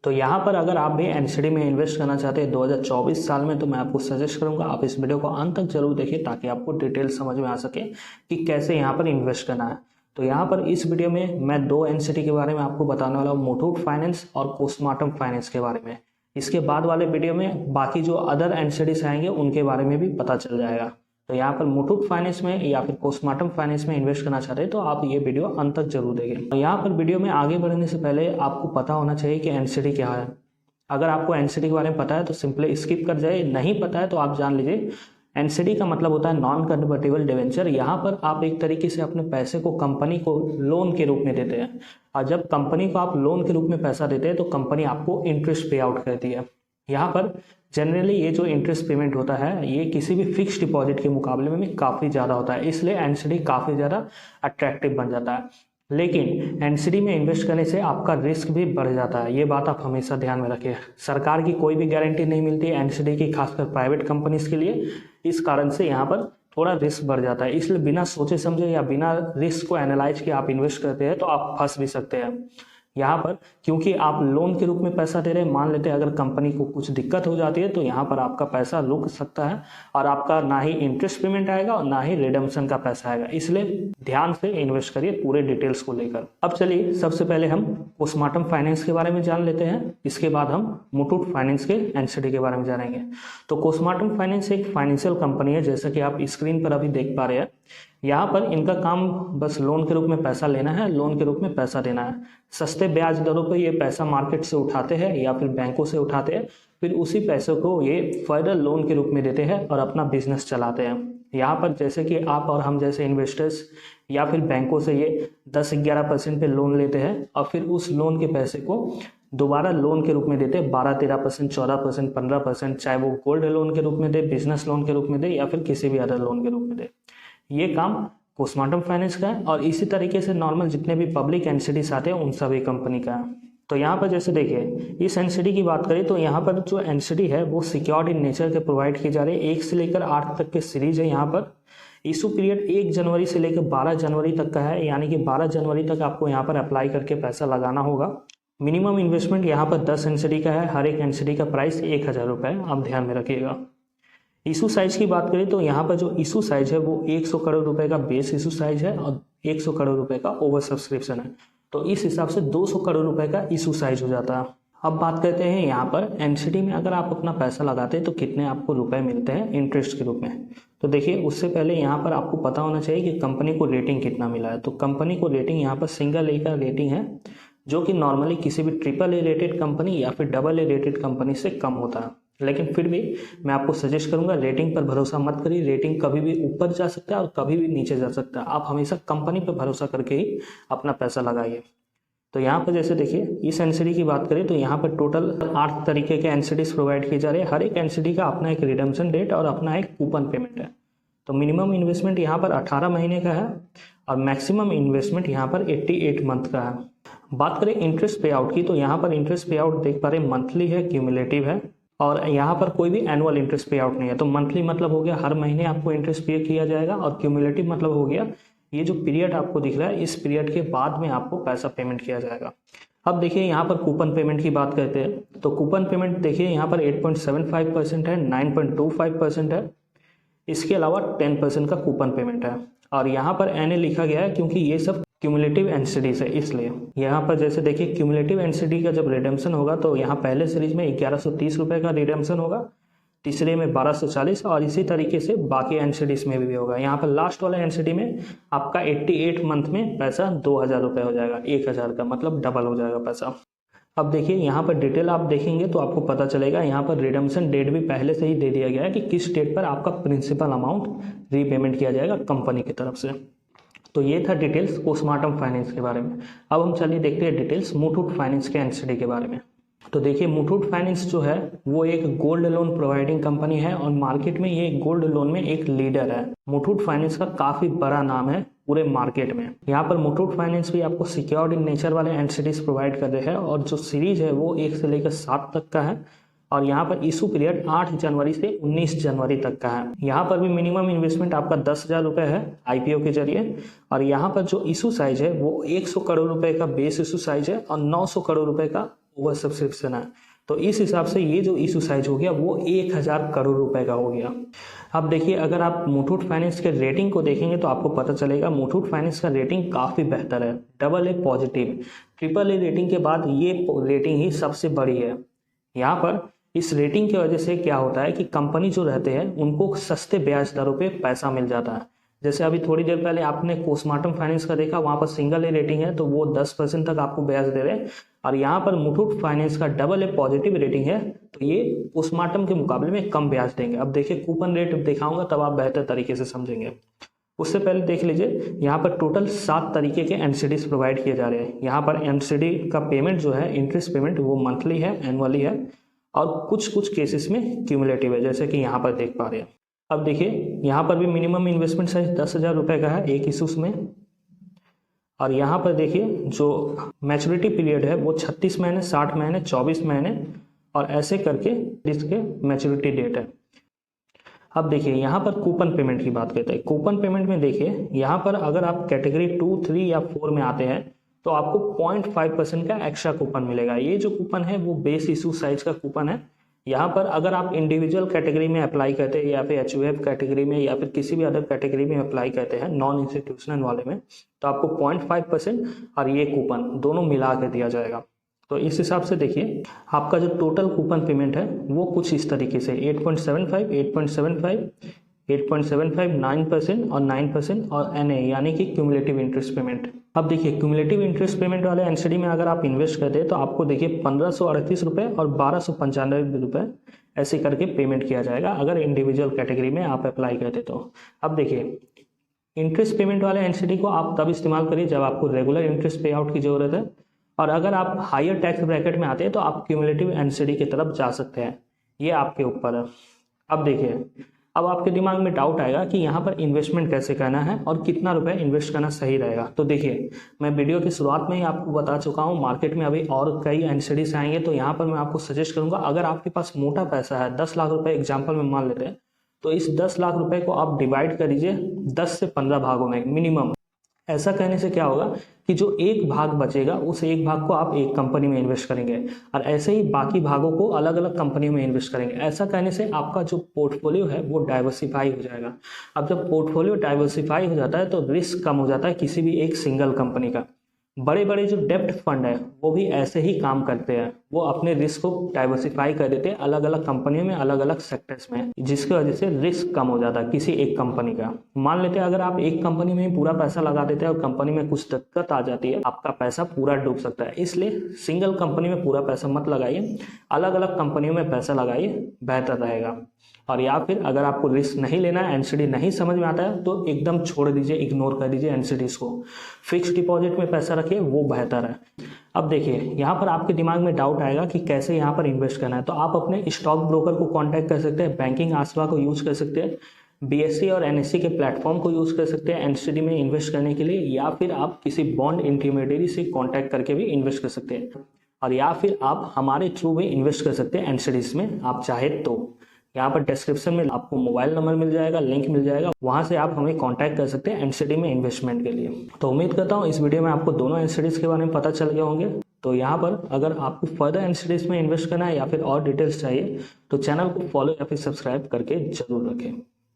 तो यहाँ पर अगर आप भी एनसीडी में इन्वेस्ट करना चाहते हैं 2024 साल में, तो मैं आपको सजेस्ट करूंगा आप इस वीडियो को अंत तक जरूर देखिए ताकि आपको डिटेल समझ में आ सके कि कैसे यहाँ पर इन्वेस्ट करना है। तो यहाँ पर इस वीडियो में मैं दो एनसीडी के बारे में आपको बताने वाला हूँ, मुथूट फाइनेंस और पोस्टमार्टम फाइनेंस के बारे में। इसके बाद वाले वीडियो में बाकी जो अदर एनसीडीज आएंगे उनके बारे में भी पता चल जाएगा। तो यहाँ पर मुथूट फाइनेंस में या फिर पोस्टमार्टम फाइनेंस में इन्वेस्ट करना चाहते हैं तो आप ये वीडियो अंत तक जरूर देखें। यहाँ पर वीडियो में आगे बढ़ने से पहले आपको पता होना चाहिए कि एनसीडी क्या है। अगर आपको एनसीडी के बारे में पता है तो सिंपली स्किप कर जाए, नहीं पता है तो आप जान लीजिए एनसीडी का मतलब होता है नॉन कन्वर्टेबल डिवेंचर। यहाँ पर आप एक तरीके से अपने पैसे को कंपनी को लोन के रूप में देते हैं, और जब कंपनी को आप लोन के रूप में पैसा देते हैं तो कंपनी आपको इंटरेस्ट पे आउट करती है। यहाँ पर जनरली ये जो इंटरेस्ट पेमेंट होता है ये किसी भी फिक्स डिपॉजिट के मुकाबले में काफ़ी ज़्यादा होता है, इसलिए एनसीडी काफ़ी ज़्यादा अट्रैक्टिव बन जाता है। लेकिन एनसीडी में इन्वेस्ट करने से आपका रिस्क भी बढ़ जाता है, ये बात आप हमेशा ध्यान में रखिए। सरकार की कोई भी गारंटी नहीं मिलती है एनसीडी की, खासकर प्राइवेट कंपनीज के लिए। इस कारण से यहाँ पर थोड़ा रिस्क बढ़ जाता है, इसलिए बिना सोचे समझे या बिना रिस्क को एनालाइज किए आप इन्वेस्ट करते हैं तो आप फंस भी सकते हैं। यहाँ पर क्योंकि आप लोन के रूप में पैसा दे रहे हैं, मान लेते हैं अगर कंपनी को कुछ दिक्कत हो जाती है तो यहाँ पर आपका पैसा रुक सकता है और आपका ना ही इंटरेस्ट पेमेंट आएगा और ना ही रिडम्पशन का पैसा आएगा। इसलिए ध्यान से इन्वेस्ट करिए पूरे डिटेल्स को लेकर। अब चलिए सबसे पहले हम पोस्टमार्टम फाइनेंस के बारे में जान लेते हैं, इसके बाद हम मुथूट फाइनेंस के एनसीडी के बारे में जानेंगे। तो पोस्टमार्टम फाइनेंस एक फाइनेंशियल कंपनी है, जैसा कि आप स्क्रीन पर अभी देख पा रहे हैं। यहाँ पर इनका काम बस लोन के रूप में पैसा लेना है, लोन के रूप में पैसा देना है। सस्ते ब्याज दरों पर ये पैसा मार्केट से उठाते हैं या फिर बैंकों से उठाते हैं, फिर उसी पैसे को ये फर्दर लोन के रूप में देते हैं और अपना बिजनेस चलाते हैं। यहाँ पर जैसे कि आप और हम जैसे इन्वेस्टर्स या फिर बैंकों से ये 10-11% पे लोन लेते हैं और फिर उस लोन के पैसे को दोबारा लोन के रूप में देते हैं 12-13%, 14%, 15%, चाहे वो गोल्ड लोन के रूप में दे, बिजनेस लोन के रूप में दे या फिर किसी भी अदर लोन के रूप में दे। ये काम पोस्टमार्टम फाइनेंस का है और इसी तरीके से नॉर्मल जितने भी पब्लिक एनसीडीज आते हैं उन सभी कंपनी का है। तो यहाँ पर जैसे देखिए इस एनसीडी की बात करें तो यहाँ पर जो एनसीडी है वो सिक्योर्ड इन नेचर के प्रोवाइड की जा रही है। 1 से लेकर 8 तक के सीरीज है। यहाँ पर इशू पीरियड 1 जनवरी से लेकर 12 जनवरी तक का है, यानी कि 12 जनवरी तक आपको यहाँ पर अप्लाई करके पैसा लगाना होगा। मिनिमम इन्वेस्टमेंट यहाँ पर 10 एनसीडी का है, हर एक एनसीडी का प्राइस 1000 रुपये है, आप ध्यान में रखिएगा। इशू साइज की बात करें तो यहाँ पर जो इशू साइज है वो 100 करोड़ रुपए का बेस इशू साइज है और 100 करोड़ रुपए का ओवर सब्सक्रिप्शन है। तो इस हिसाब से 200 करोड़ रुपए का इशू साइज हो जाता है। अब बात करते हैं यहाँ पर एनसीडी में अगर आप अपना पैसा लगाते हैं तो कितने आपको रुपए मिलते हैं इंटरेस्ट के रूप में। तो देखिए उससे पहले यहाँ पर आपको पता होना चाहिए कि कंपनी को रेटिंग कितना मिला है। तो कंपनी को रेटिंग यहाँ पर सिंगल ए का रेटिंग है, जो कि नॉर्मली किसी भी ट्रिपल ए रेटेड कंपनी या फिर डबल ए रेटेड कंपनी से कम होता है। लेकिन फिर भी मैं आपको सजेस्ट करूंगा रेटिंग पर भरोसा मत करिए। रेटिंग कभी भी ऊपर जा सकता है और कभी भी नीचे जा सकता है, आप हमेशा कंपनी पर भरोसा करके ही अपना पैसा लगाइए। तो यहाँ पर जैसे देखिए इस एनसीडी की बात करें तो यहाँ पर टोटल 8 तरीके के एनसीडीज प्रोवाइड किए जा रहे हैं। हर एक एनसीडी का अपना एक रिडम्पशन डेट और अपना एक कूपन पेमेंट है। तो मिनिमम इन्वेस्टमेंट यहाँ पर 18 महीने का है और मैक्सिमम इन्वेस्टमेंट यहाँ पर 88 मंथ का है। बात करें इंटरेस्ट पे आउट की तो यहाँ पर इंटरेस्ट पे आउट देख पा रहे मंथली है, क्यूमुलेटिव है और यहाँ पर कोई भी एनुअल इंटरेस्ट पे आउट नहीं है। तो मंथली मतलब हो गया हर महीने आपको इंटरेस्ट पे किया जाएगा और क्यूमुलेटिव मतलब हो गया ये जो पीरियड आपको दिख रहा है इस पीरियड के बाद में आपको पैसा पेमेंट किया जाएगा। अब देखिए यहाँ पर कूपन पेमेंट की बात करते हैं तो कूपन पेमेंट देखिए यहाँ पर 8.75% है, 9.25% है, इसके अलावा 10% का कूपन पेमेंट है और यहाँ पर एनए लिखा गया है क्योंकि ये सब क्यूमुलेटिव एनसीडीज है। इसलिए यहाँ पर जैसे देखिए क्यूमुलेटिव एनसीडी का जब रिडेम्पशन होगा तो यहाँ पहले सीरीज में 1130 रुपये का रिडेम्पशन होगा, तीसरे में 1240 और इसी तरीके से बाकी एनसीडीज में भी होगा। यहाँ पर लास्ट वाला एनसीडी में आपका 88 मंथ में पैसा 2000 रुपये हो जाएगा, 1000 का मतलब डबल हो जाएगा पैसा। अब देखिए यहाँ पर डिटेल आप देखेंगे तो आपको पता चलेगा यहाँ पर रिडम्पशन डेट भी पहले से ही दे दिया गया है कि किस डेट पर आपका प्रिंसिपल अमाउंट रीपेमेंट किया जाएगा कंपनी की तरफ से। तो ये था डिटेल्स पोस्टमार्टम फाइनेंस के बारे में। अब हम चलिए देखते हैं डिटेल्स मुथूट फाइनेंस के एनसीडी के बारे में। तो देखिए मुथूट फाइनेंस जो है वो एक गोल्ड लोन प्रोवाइडिंग कंपनी है और मार्केट में ये गोल्ड लोन में एक लीडर है। मुथूट फाइनेंस का काफी बड़ा नाम है पूरे मार्केट में। यहाँ पर मुथूट फाइनेंस भी आपको सिक्योर्ड इन नेचर वाले एनसीडीज प्रोवाइड कर रहे हैं और जो सीरीज है वो 1 से लेकर 7 तक का है और यहाँ पर इशू पीरियड 8 जनवरी से 19 जनवरी तक का है। यहाँ पर भी मिनिमम इन्वेस्टमेंट आपका 10,000 रुपये है आईपीओ के जरिए और यहाँ पर जो इशू साइज है वो 100 करोड़ रुपए का बेस इशू साइज है और 900 करोड़ रुपए का ओवर सब्सक्रिप्शन है। तो इस हिसाब से ये जो इशू साइज हो गया वो 1000 करोड़ रुपए का हो गया। अब देखिए, अगर आप मुथूट फाइनेंस के रेटिंग को देखेंगे तो आपको पता चलेगा मुथूट फाइनेंस का रेटिंग काफ़ी बेहतर है, AA पॉजिटिव। AAA रेटिंग के बाद ये रेटिंग ही सबसे बड़ी है। यहाँ पर इस रेटिंग की वजह से क्या होता है कि कंपनी जो रहते हैं उनको सस्ते ब्याज दरों पे पैसा मिल जाता है। जैसे अभी थोड़ी देर पहले आपने पोस्टमार्टम फाइनेंस का देखा, वहाँ पर सिंगल A रेटिंग है तो वो 10% तक आपको ब्याज दे रहे हैं, और यहाँ पर मुथूट फाइनेंस का AA पॉजिटिव रेटिंग है तो ये पोस्टमार्टम के मुकाबले में कम ब्याज देंगे। अब देखिए, कूपन रेट दिखाऊंगा तब आप बेहतर तरीके से समझेंगे। उससे पहले देख लीजिए, यहाँ पर टोटल 7 तरीके के NCDs प्रोवाइड किए जा रहे हैं। यहाँ पर NCD का पेमेंट जो है, इंटरेस्ट पेमेंट, वो मंथली है, एनुअली है, और कुछ केसेस में क्यूमुलेटिव है, जैसे कि यहाँ पर देख पा रहे हैं। अब देखिए, यहाँ पर भी मिनिमम इन्वेस्टमेंट साइज 10,000 रुपये का है एक इशूज में, और यहाँ पर देखिए जो मैच्योरिटी पीरियड है वो 36 महीने, 60 महीने, 24 महीने, और ऐसे करके इसके मैच्योरिटी डेट है। अब देखिए, यहाँ पर कूपन पेमेंट की बात करते हैं। कूपन पेमेंट में देखिए, यहाँ पर अगर आप कैटेगरी 2, 3 या 4 में आते हैं तो आपको 0.5% का एक्स्ट्रा कूपन मिलेगा। ये जो कूपन है वो बेस इशू साइज का कूपन है। यहाँ पर अगर आप इंडिविजुअल कैटेगरी में अप्लाई करते हैं या फिर HUF कैटेगरी में या फिर किसी भी अदर कैटेगरी में अप्लाई करते हैं नॉन इंस्टीट्यूशनल वाले में, तो आपको 0.5% और ये कूपन दोनों मिला के दिया जाएगा। तो इस हिसाब से देखिए, आपका जो टोटल कूपन पेमेंट है वो कुछ इस तरीके से 8.75, 8.75, 8.75, 9% और 9% और NA यानी कि क्यूमुलेटिव इंटरेस्ट पेमेंट। अब देखिए, क्यूमुलेटिव इंटरेस्ट पेमेंट वाले NCD में अगर आप इन्वेस्ट करते हैं तो आपको देखिए 1538 रुपये और 1295 रुपये ऐसे करके पेमेंट किया जाएगा अगर इंडिविजुअल कैटेगरी में आप अप्लाई करते तो। अब देखिए, इंटरेस्ट पेमेंट वाले NCD को आप तब इस्तेमाल करिए जब आपको रेगुलर इंटरेस्ट पे आउट की ज़रूरत है, और अगर आप हायर टैक्स ब्रैकेट में आते हैं तो आप क्यूमुलेटिव NCD की तरफ जा सकते हैं, ये आपके ऊपर है। अब देखिए, अब आपके दिमाग में डाउट आएगा कि यहाँ पर इन्वेस्टमेंट कैसे करना है और कितना रुपए इन्वेस्ट करना सही रहेगा। तो देखिए, मैं वीडियो की शुरुआत में ही आपको बता चुका हूँ, मार्केट में अभी और कई NCDs आएंगे, तो यहाँ पर मैं आपको सजेस्ट करूँगा, अगर आपके पास मोटा पैसा है, 10 लाख रुपए एग्जाम्पल में मान लेते हैं, तो इस 10 लाख रुपए को आप डिवाइड कर दीजिए 10 से 15 भागों में मिनिमम। ऐसा करने से क्या होगा कि जो एक भाग बचेगा उस एक भाग को आप एक कंपनी में इन्वेस्ट करेंगे, और ऐसे ही बाकी भागों को अलग अलग कंपनियों में इन्वेस्ट करेंगे। ऐसा करने से आपका जो पोर्टफोलियो है वो डाइवर्सिफाई हो जाएगा। अब जब पोर्टफोलियो डाइवर्सिफाई हो जाता है तो रिस्क कम हो जाता है किसी भी एक सिंगल कंपनी का। बड़े बड़े जो डेप्ट फंड है वो भी ऐसे ही काम करते हैं, वो अपने रिस्क को डाइवर्सिफाई कर देते हैं अलग अलग कंपनियों में, अलग अलग सेक्टर्स में, जिसकी वजह से रिस्क कम हो जाता है किसी एक कंपनी का। मान लेते हैं अगर आप एक कंपनी में ही पूरा पैसा लगा देते हैं और कंपनी में कुछ दिक्कत आ जाती है, आपका पैसा पूरा डूब सकता है। इसलिए सिंगल कंपनी में पूरा पैसा मत लगाइए, अलग अलग कंपनियों में पैसा लगाइए, बेहतर रहेगा। और या फिर अगर आपको रिस्क नहीं लेना है, NCD नहीं समझ में आता है, तो एकदम छोड़ दीजिए, इग्नोर कर दीजिए NCDs को। फिक्स डिपॉजिट में पैसा रखिए, वो बेहतर है। अब देखिए, यहाँ पर आपके दिमाग में डाउट आएगा कि कैसे यहाँ पर इन्वेस्ट करना है, तो आप अपने स्टॉक ब्रोकर को कांटेक्ट कर सकते हैं, बैंकिंग आसवा को यूज़ कर सकते हैं, BSE और NSE के प्लेटफॉर्म को यूज़ कर सकते हैं NCD में इन्वेस्ट करने के लिए, या फिर आप किसी बॉन्ड इंटरमीडियरी से कॉन्टैक्ट करके भी इन्वेस्ट कर सकते हैं, और या फिर आप हमारे थ्रू भी इन्वेस्ट कर सकते हैं NCDs में आप चाहे तो। यहाँ पर डिस्क्रिप्शन में आपको मोबाइल नंबर मिल जाएगा, लिंक मिल जाएगा, वहाँ से आप हमें कांटेक्ट कर सकते हैं NCD में इन्वेस्टमेंट के लिए। तो उम्मीद करता हूँ इस वीडियो में आपको दोनों NCDs के बारे में पता चल गए होंगे। तो यहाँ पर अगर आपको फर्दर NCDs में इन्वेस्ट करना है या फिर और डिटेल्स चाहिए तो चैनल को फॉलो या फिर सब्सक्राइब करके जरूर रखें।